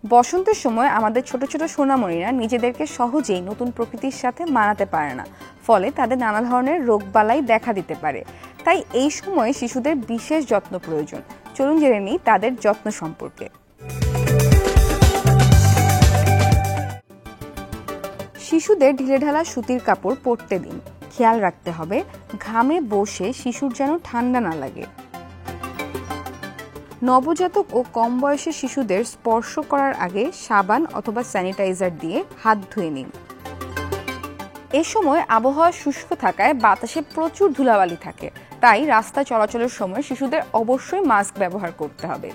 বসন্তের সময় আমাদের ছোট ছোট সোনামণিরা নিজেদেরকে সহজেই নতুন প্রকৃতির সাথে মানাতে পারে না, ফলে তাদের নানা ধরনের রোগবালাই দেখা দিতে পারে। তাই এই সময়ে শিশুদের বিশেষ যত্ন প্রয়োজন। চলুন জেনে নিই তাদের যত্ন সম্পর্কে। শিশুদের ঢিলেঢালা সুতির কাপড় পরতে দিন। খেয়াল রাখতে হবে ঘামে বসে শিশুর যেন ঠান্ডা না লাগে। নবজাতক ও কম বয়সী শিশুদের স্পর্শ করার আগে সাবান অথবা স্যানিটাইজার দিয়ে হাত ধুয়ে নিন। এ সময় আবহাওয়া শুষ্ক থাকায় বাতাসে প্রচুর ধুলাবালি থাকে, তাই রাস্তা চলাচলের সময় শিশুদের অবশ্যই মাস্ক ব্যবহার করতে হবে।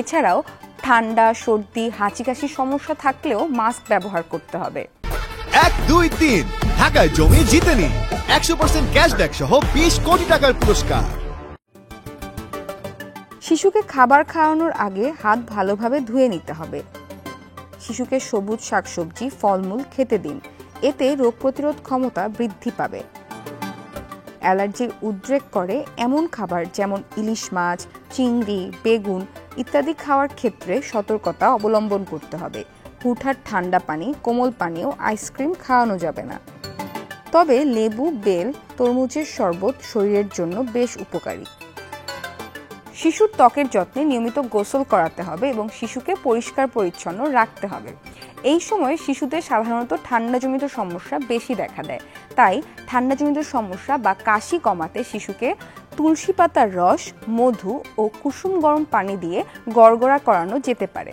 এছাড়াও ঠান্ডা, সর্দি, হাঁচি কাশির সমস্যা থাকলেও মাস্ক ব্যবহার করতে হবে। 1, 2, 3 ঢাকায় জমি জিতে নিন 100% ক্যাশব্যাক সহ 20 কোটি টাকার পুরস্কার। শিশুকে খাবার খাওয়ানোর আগে হাত ভালোভাবে ধুয়ে নিতে হবে। শিশুকে সবুজ শাকসবজি, ফলমূল খেতে দিন, এতে রোগ প্রতিরোধ ক্ষমতা বৃদ্ধি পাবে। অ্যালার্জির উদ্রেক করে এমন খাবার যেমন ইলিশ মাছ, চিংড়ি, বেগুন ইত্যাদি খাওয়ার ক্ষেত্রে সতর্কতা অবলম্বন করতে হবে। হুটহাট ঠান্ডা পানি, কোমল পানীয়, আইসক্রিম খাওয়ানো যাবে না। তবে লেবু, বেল, তরমুজের শরবত শরীরের জন্য বেশ উপকারী। শিশুর ত্বকের যত্নে নিয়মিত গোসল করাতে হবে এবং শিশুকে পরিষ্কার পরিচ্ছন্ন রাখতে হবে। এই সময় শিশুদের সাধারণত ঠান্ডাজনিত সমস্যা বেশি দেখা দেয়, তাই ঠান্ডাজনিত সমস্যা বা কাশি কমাতে শিশুকে তুলসী পাতার রস, মধু ও কুসুম গরম পানি দিয়ে গড়গড়া করানো যেতে পারে।